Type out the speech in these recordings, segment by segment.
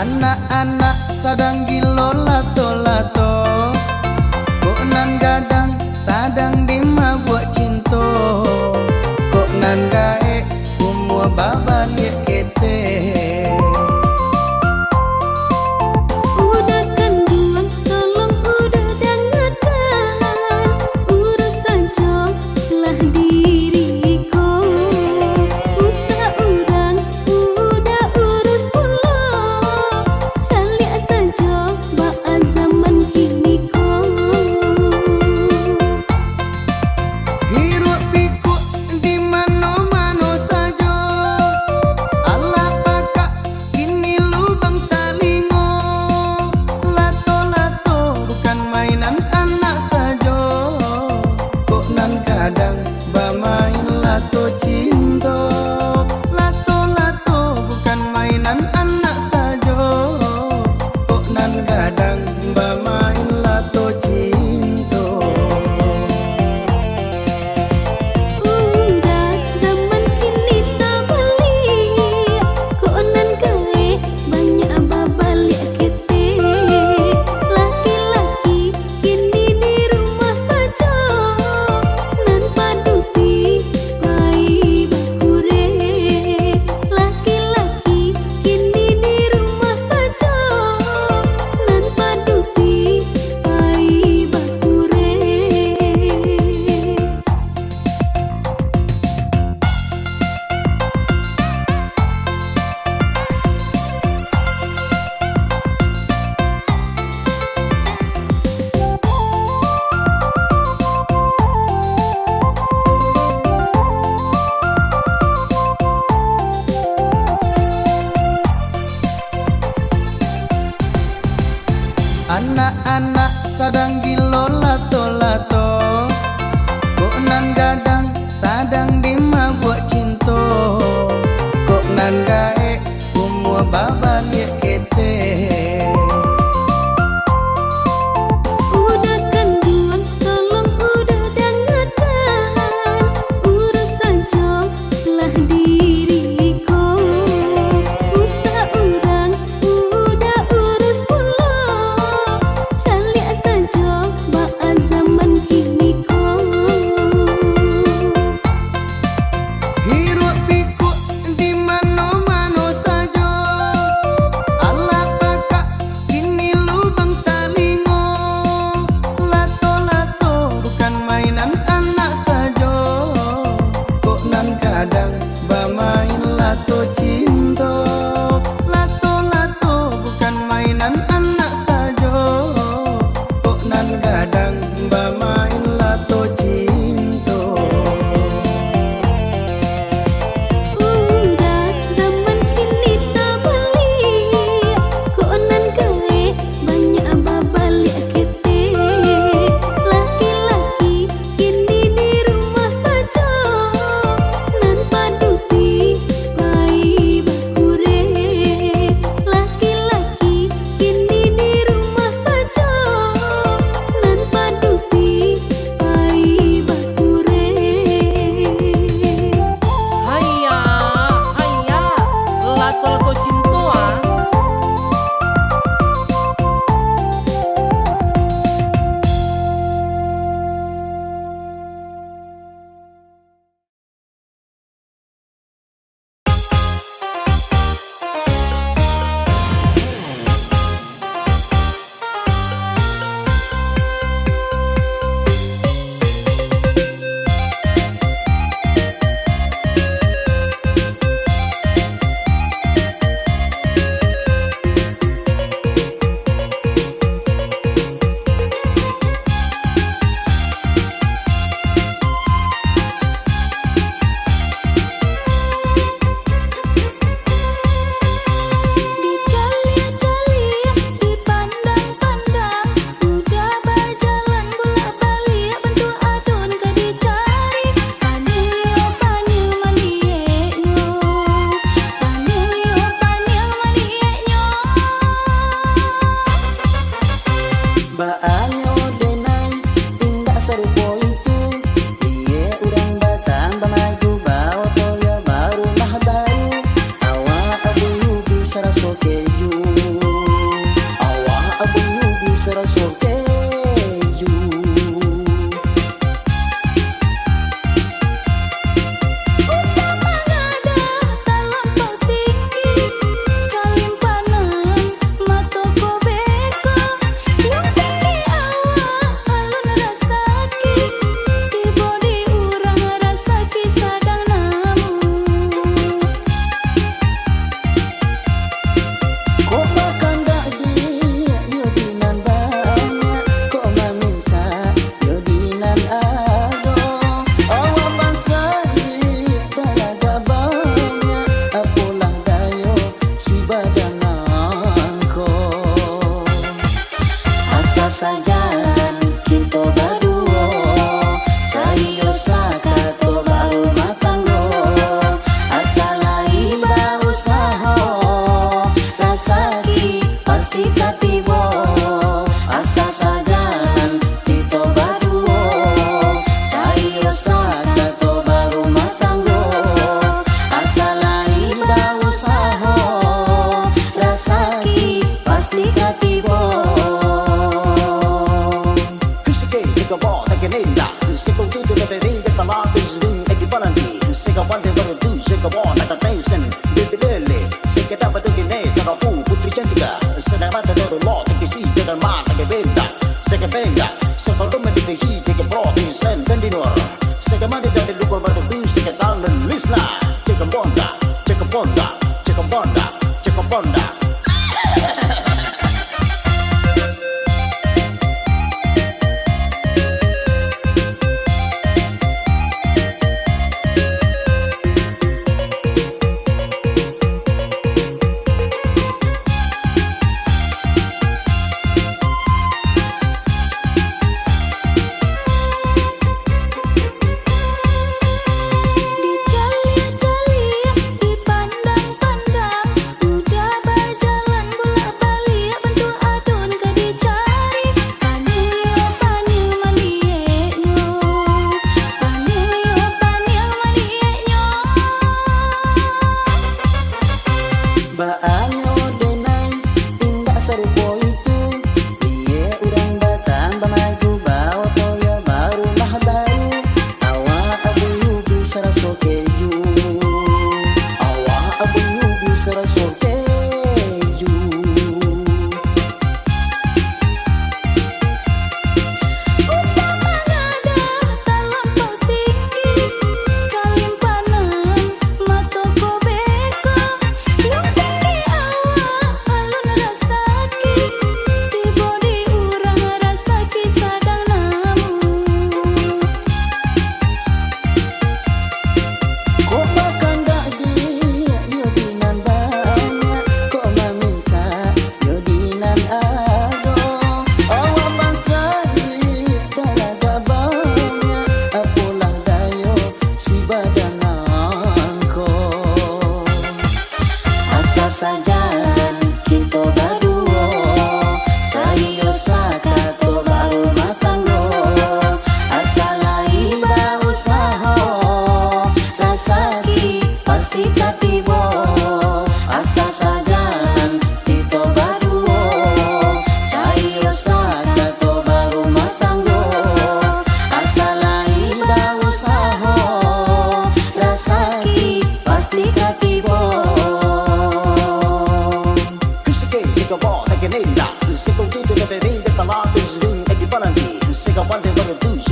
Anak-anak sadang gilo lato-lato, kok nan gadang sadang dima buat cinta, kok nan gae umur babalik kete.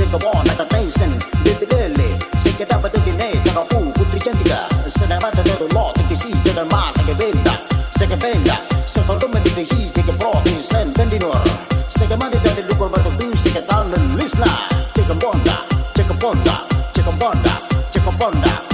Jaga bon atau Tyson Dia tergele Sekedar batu kini Jaga putri cantika Sedang mata dari lot Tinggi si Jaga mata ke benda Seka benda Seka rumah di kehi Jaga pro Sen pendinur Seka mati dari luka batu tu Seka talent list lah Jaga bonda Jaga bonda Jaga bonda Jaga bonda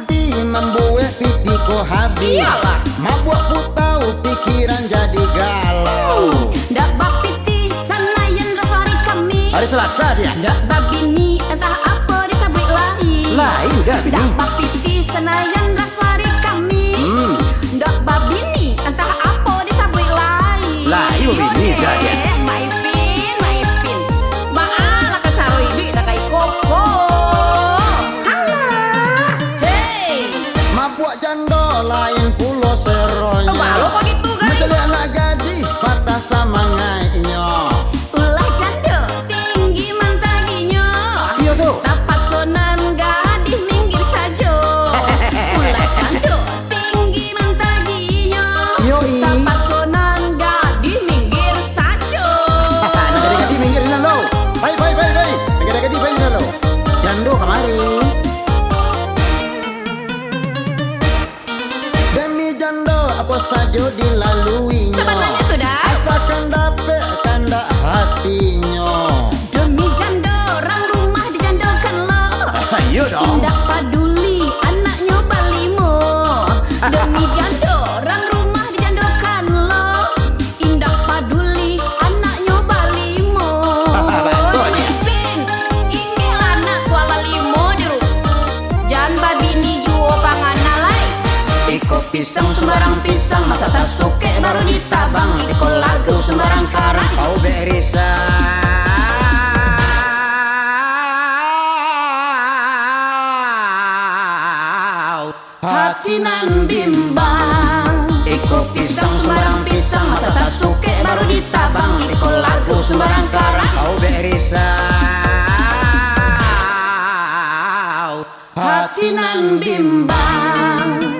piti membuat piti ko habis. Iyalah. Mabuk putau pikiran jadi galau. Dak bapiti sanayan rasari kami. Hari Selasa dia. Dak babini entah apa disabrik lain. Lain dah Dak ini. bapiti sanayan rasari kami. Dak babini entah apa disabrik lain. Lain babini dah dia. Maipin. Baala kacaroi di tak kai koko. Halah. Hey. Mabuk jando lain pulau seronyo. Walau kok gitu guys. Mencelik anak gadis patah sama ngainya. Ulah janda tinggi mantaginya. Iya tuh. Tapasonan gadis minggir saja. Ulah janda tinggi mantaginya. Yoi. Tapasonan gadis minggir saja. Nak gadis minggir ni lo. Baik. Nak gadis baik ni lo. Jando kemari. Demi jando apa saja dilaluinya. Sebenarnya tuh dah. Asalkan dapat tanda hatinya. Demi janda orang rumah dijandokan lo. Ayo dong. Tindak paduli anaknya balimo. Demi janda orang rumah dijandokan lo. Indak paduli anaknya balimo. Betul ni. Maipin, inggih anak kuala limo jeruk. Jan babi ni juo pangan nalai. Iko pisang sembarang pisang, masa Sasuke baru ditabang. Iko lagu sembarang karang. Kau berisau. Hati nan bimbang. Iko pisang sembarang pisang, masa Sasuke baru ditabang. Iko lagu sembarang karang. Kau berisau. Hati nan bimbang.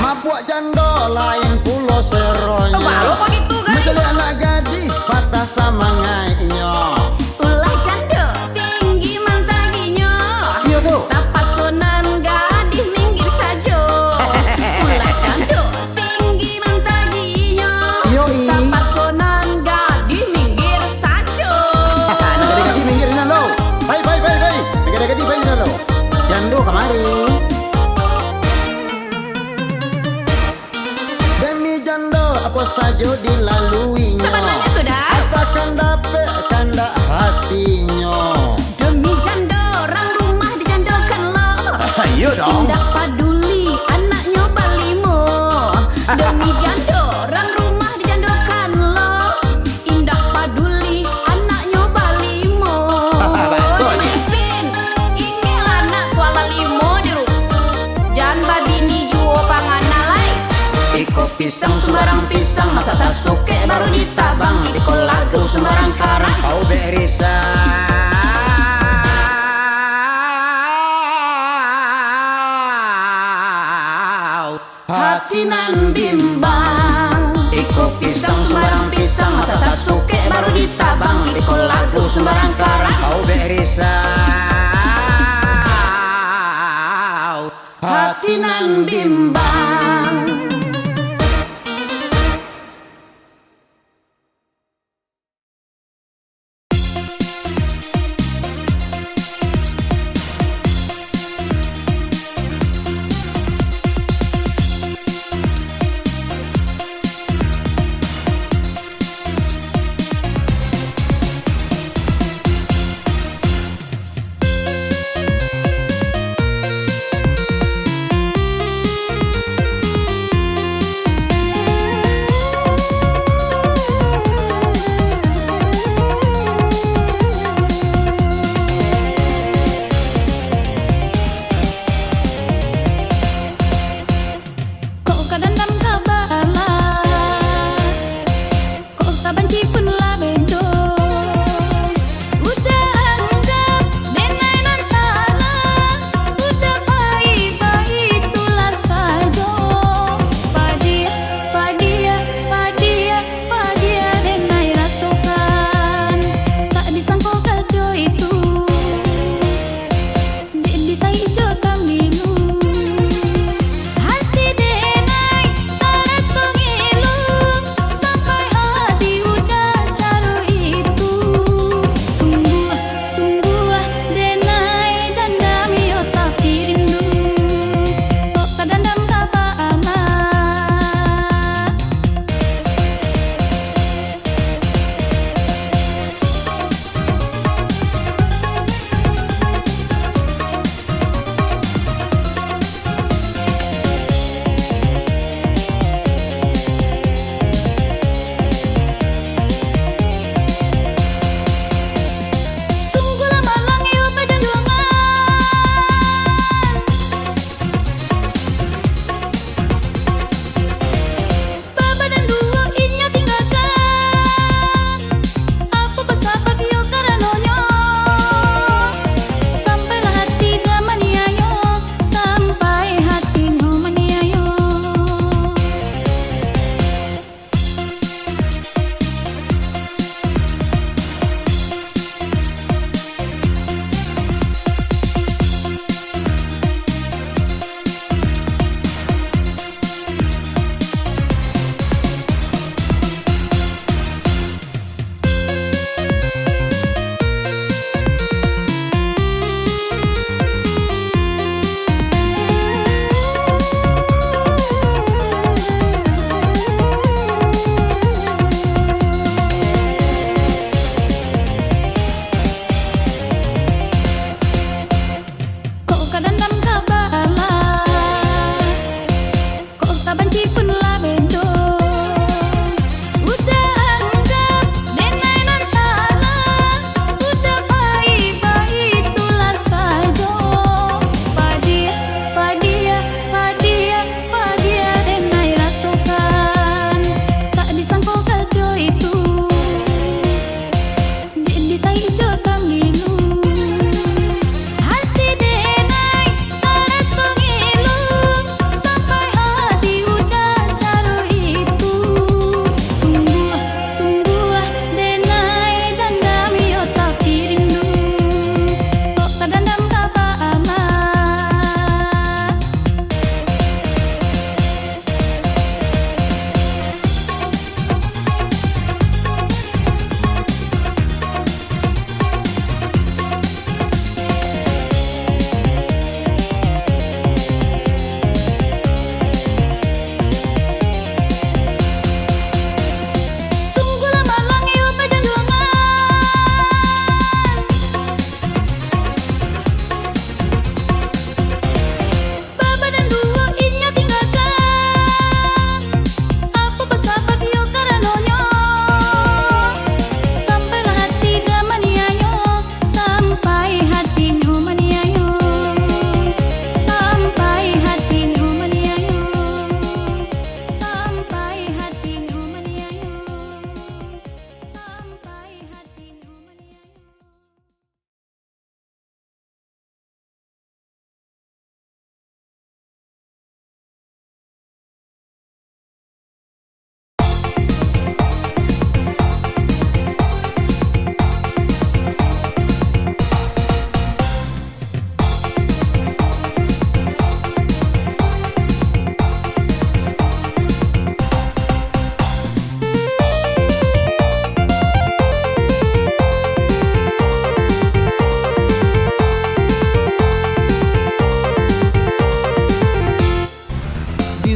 Mabuk jando lain pulau seronyo. Walau kok gitu guys. Mencelik anak gadis patah sama ngainya. Ulah janda tinggi mantaginya. Iya tuh. Tapasonan gadis minggir saja. Ulah janda tinggi mantaginya. Yoi. Tapasonan gadis minggir saja. Nak gadis minggir ni lo. Baik. Nak gadis baik ni lo. Jando kemari. Demi jando apa saja dilaluinya. Sebenarnya tuh dah. Asalkan dapat tanda hatinya. Demi janda orang rumah dijandokan lo. Ayo dong. Tindak paduli anaknya balimo. Demi janda orang rumah dijandokan lo. Indak paduli anaknya balimo. Betul ni. Maipin, inggih anak kuala limo jeruk. Jan babi ni juo pangan nalai. Iko pisang sembarang pisang, masa Sasuke baru ditabang. Iko lagu sembarang karang. Kau berisau. Hati nan bimbang. Iko pisang sembarang pisang, masa Sasuke baru ditabang. Iko lagu sembarang karang. Kau berisau. Hati nan bimbang.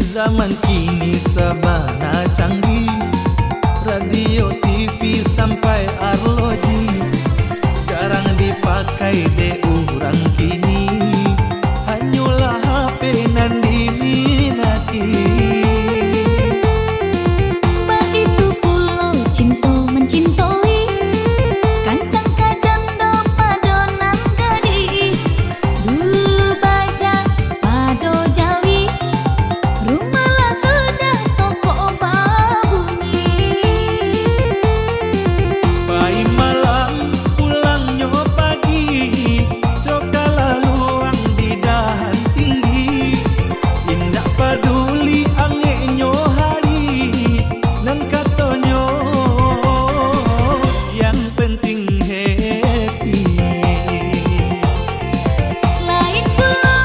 Zaman kini sabana canggih, radio, TV sampai arloji, jarang dipakai de orang kini, hanyalah HP nan diminati. Begitu pula cinta mencintai, kancang kajam do padonan gadi. Dulu baca pado jawi, rumahlah sudah toko babuni. Pai malam pulangnya pagi, cokalah luang di dahan tinggi, indak peduli anginnya hari, nan katonyo yang penting happy. Lain pula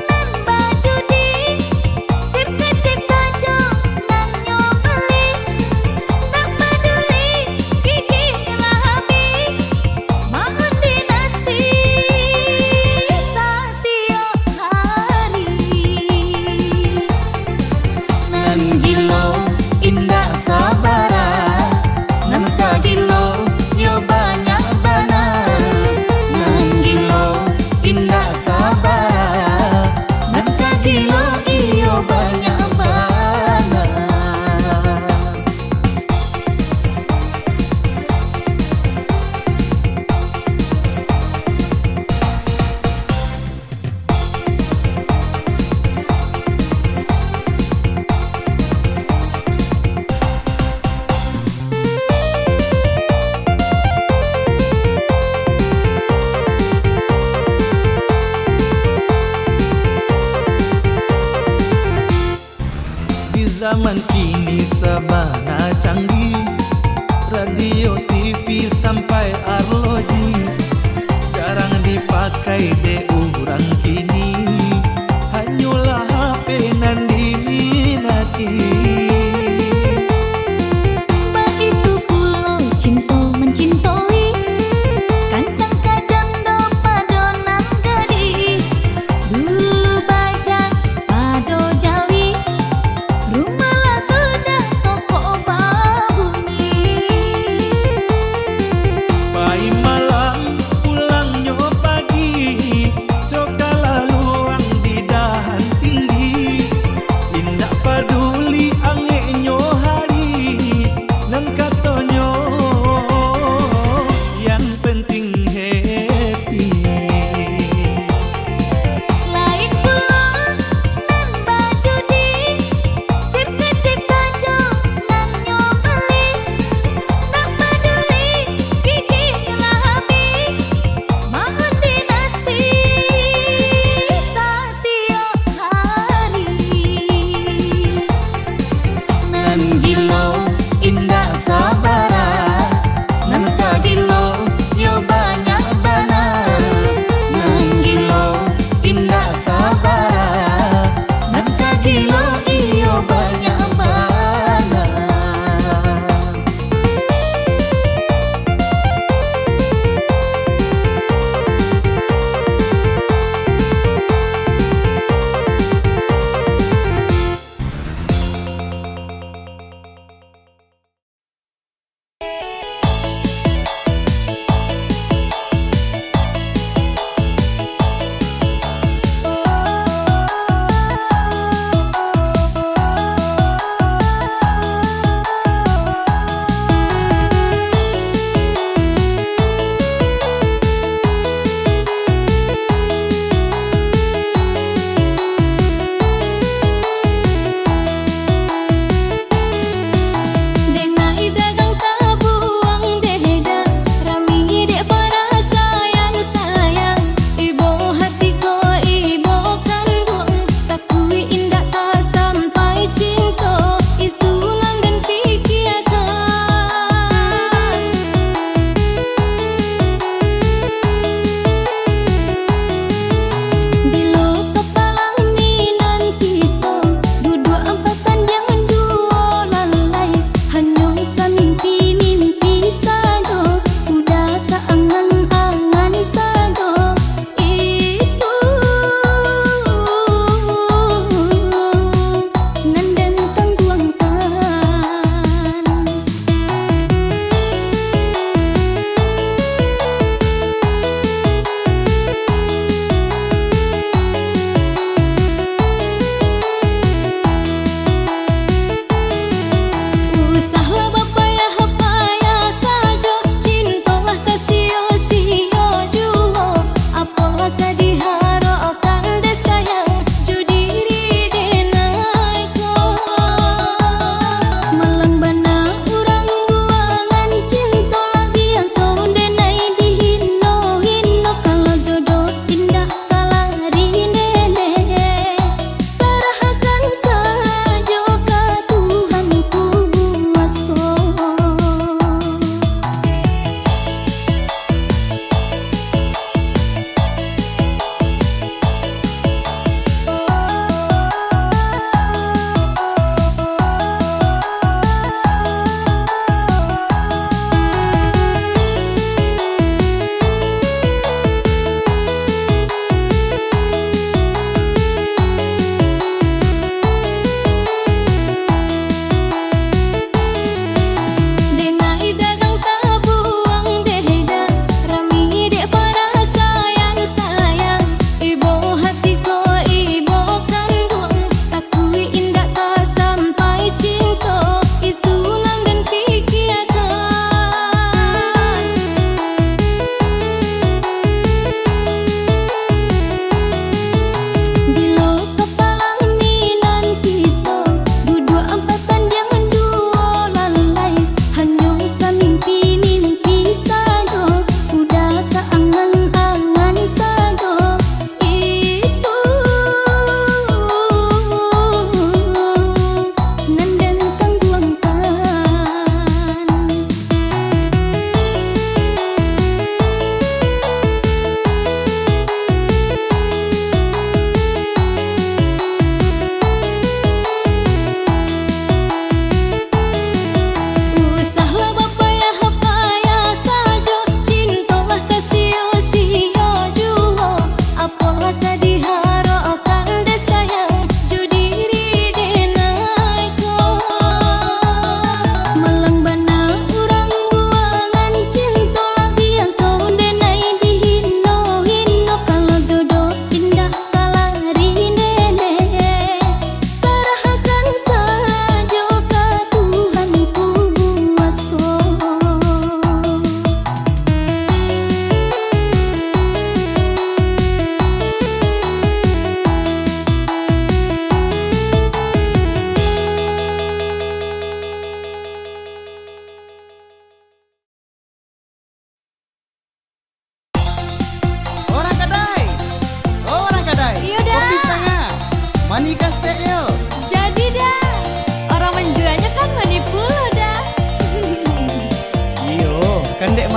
nan baju di, cip kecip saja nan nyobeli. Tak peduli gigi telah habis, makan di nasi setiap hari. Nan gilo indah sabara, nan kagilo yo banyak bana. Nan gilo indah sabara, nan kagilo iyo banyak bana. Di zaman kini sabana canggih, radio, TV sampai arloji, jarang dipakai de orang kini, hanyalah HP nan diminati. Begitu pula cinta mencintai, kancang kajam do padonan gadi. Dulu baca pado jawi, rumahlah sudah toko babuni. Pai malam pulangnya pagi,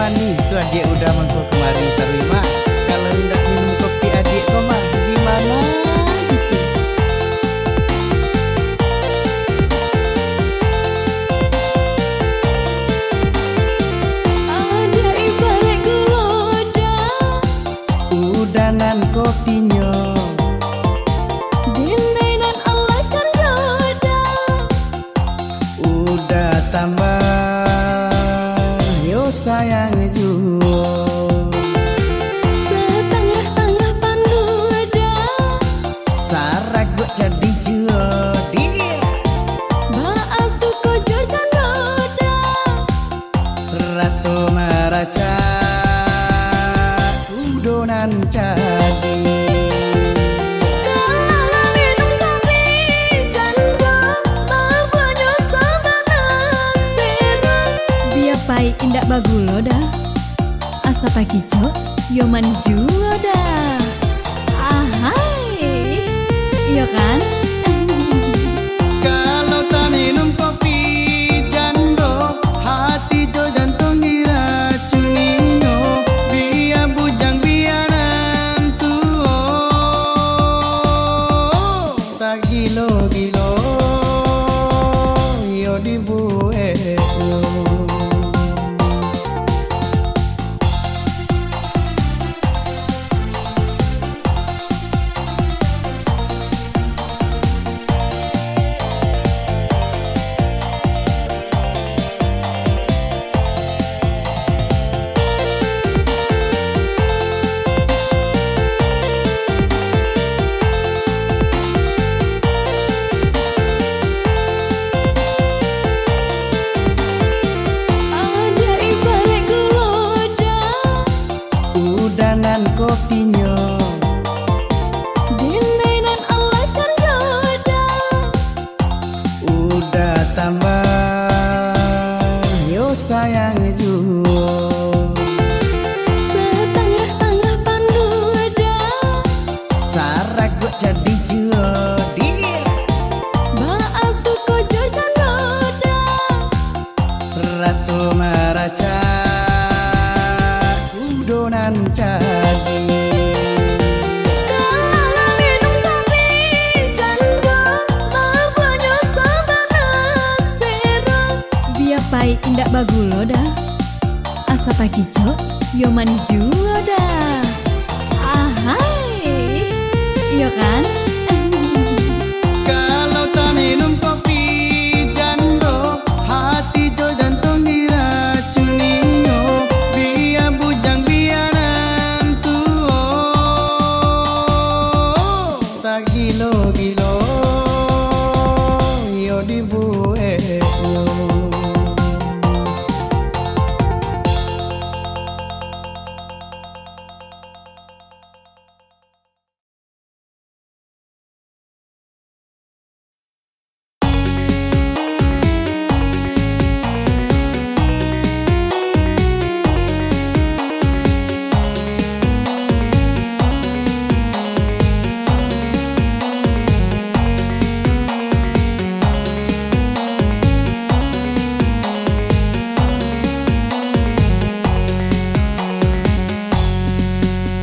Mani itu adik udah mangkok kemari terima. Kalau ndak minum kopi adik kau mah gimana gitu. Ada ibarat geloda Udanan kopinya Dinainan Allah kan roda udah tambah yo sayang juga. Setengah-tengah panduda Saragut jadi jodi Ba'asu kojo kan roda raso maraca udonan jadi. Kalau minum kopi janda Bawa dosa banasera Biar pai indak bagulo dah Asa pagi cok yo mani juo dah Ahai Iya kan? Kalau tak minum kopi jando hati jo jantung diracuninyo biar bujang biaran tuo tak gilo-gilo yo dibuetno. Ada ibarat geloda Udanan kopinya Dinainan Allah kan roda udah tambah yo sayang juga. Setengah-tengah panduda Saragut jadi jodi Ba'asu kojo kan roda raso maraca udonan jadi. Kalau minum kopi janda Bawa dosa banasera Biar pai indak bagulo dah Asa pagi cok yo mani juo dah Ahai Iya kan? Kalau tak minum kopi jando hati jo jantung diracuninyo biar bujang biaran tuo tak gilo-gilo yo dibuetno.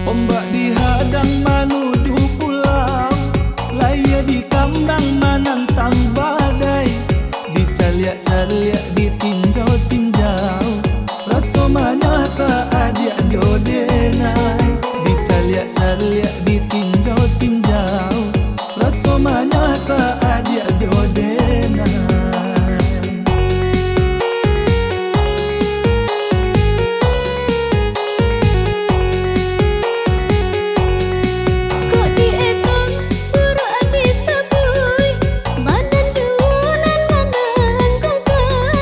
Ombak dihadang menuju pulau, laya di kambang menantang badai, dicaliak-caliak ditinjau-tinjau, rasomanya saat dia jodenai, dicaliak-caliak ditinjau-tinjau, rasomanya saat dia jodenai. Kok dietong buru adi sabui Badan juunan mangan kongkan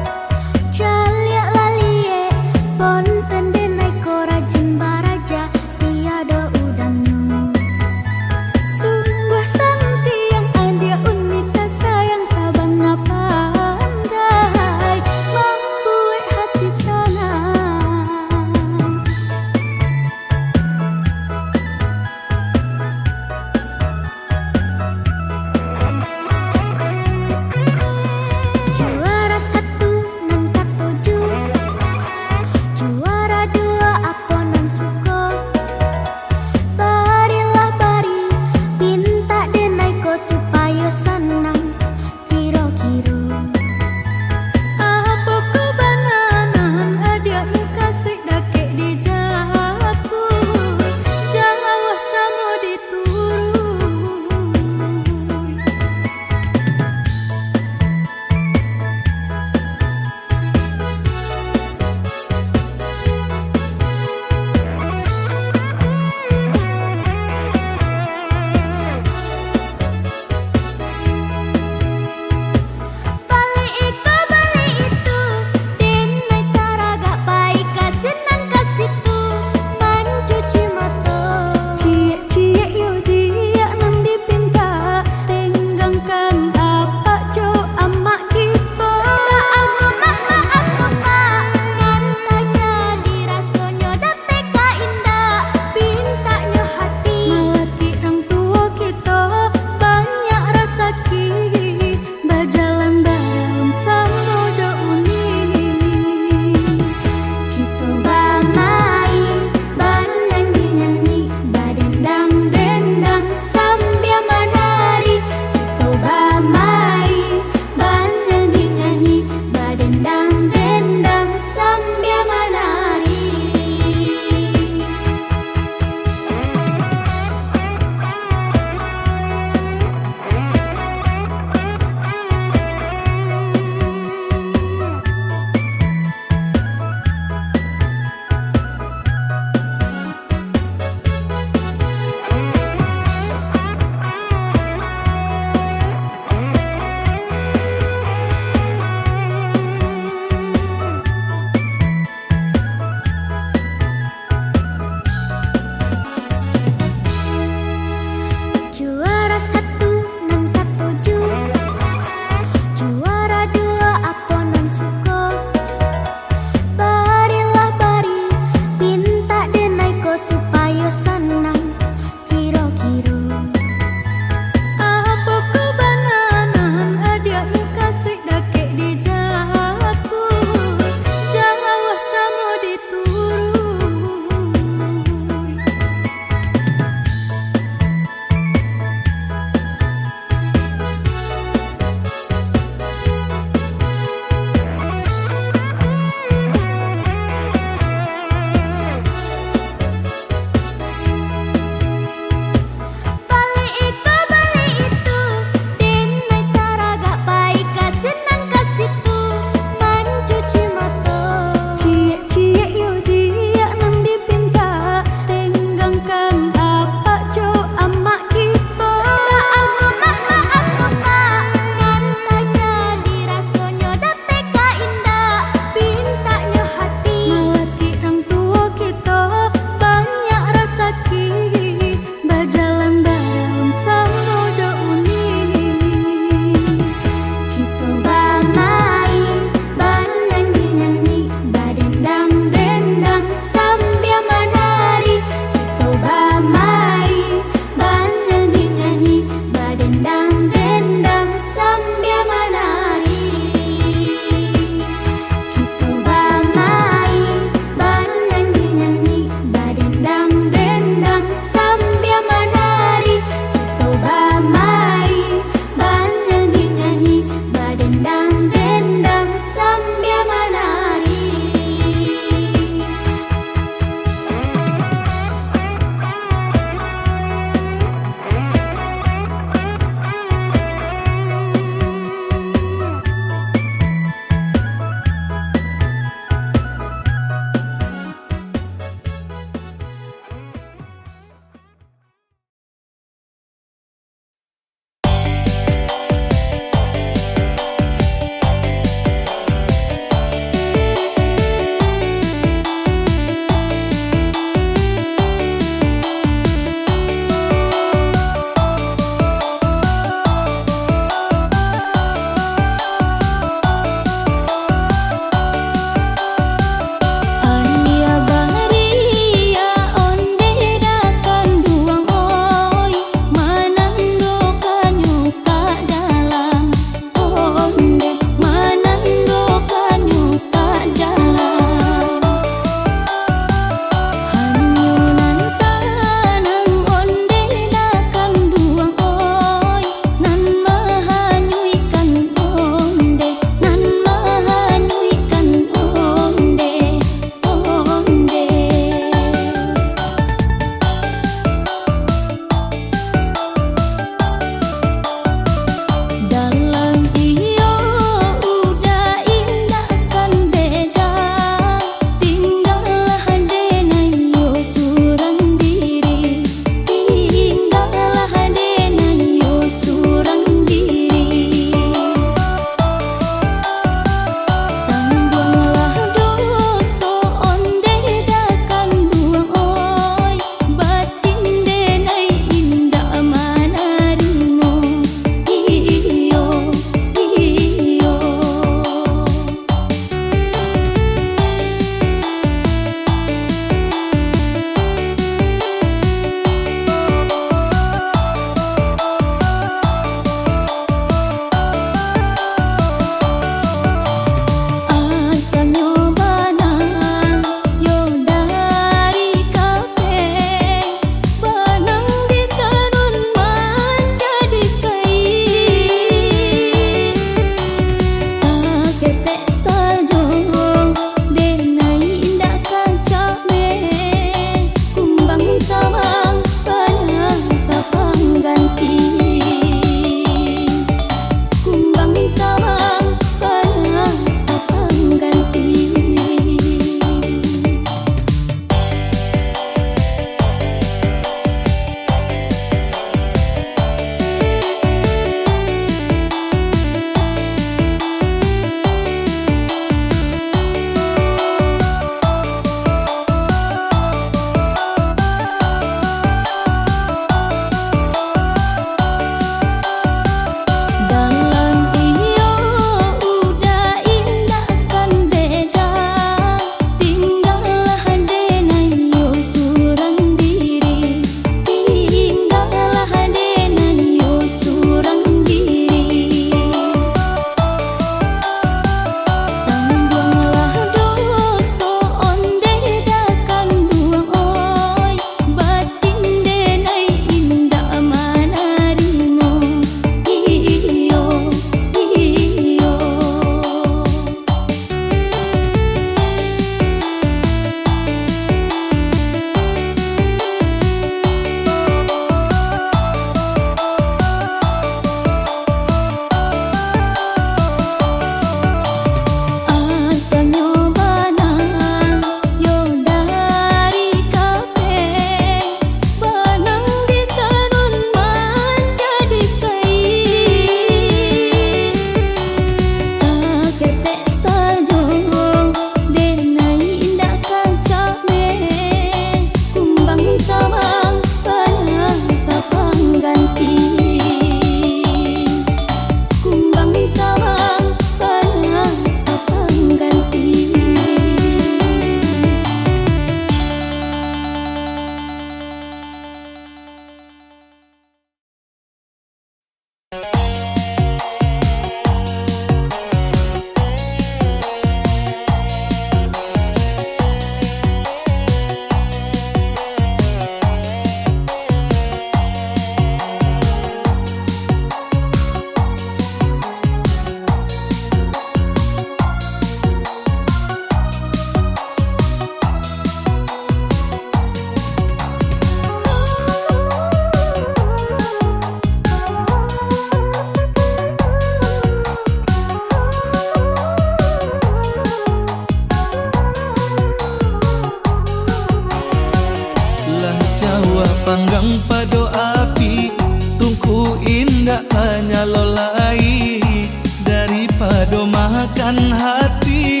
daripada makan hati,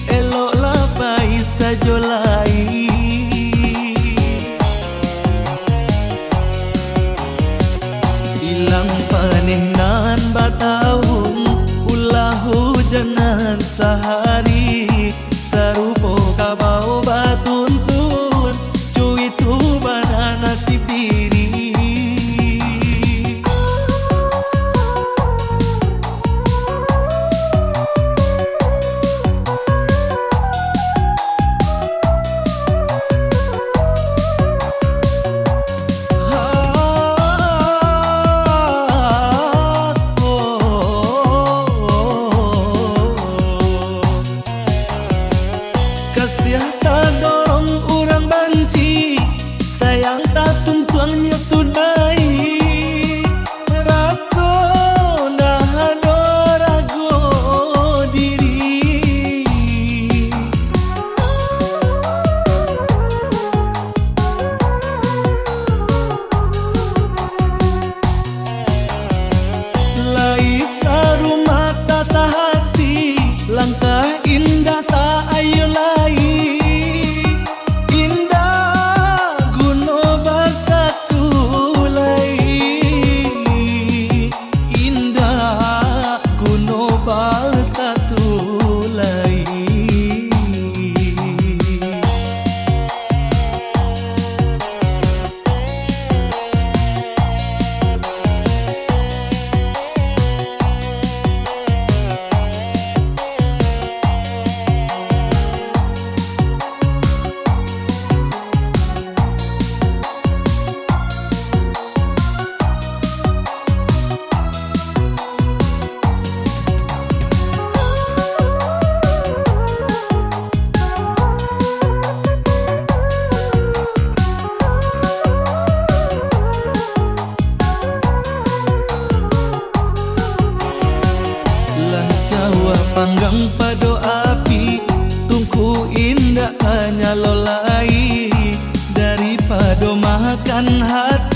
eloklah pai sajolai. Ilang panehnan batahun, ulah hujanan sehari, sarupo kabau batuntun, cuy tu bana nasib diri. Kasih tak dorong orang banci, sayang tak tuntuannya sudai. Merasa dah ada ragu diri. Lai saru mata sahati, langkah indah sa ayo lai. Panggang pado api, tungku indah hanya lolai, daripada makan hati.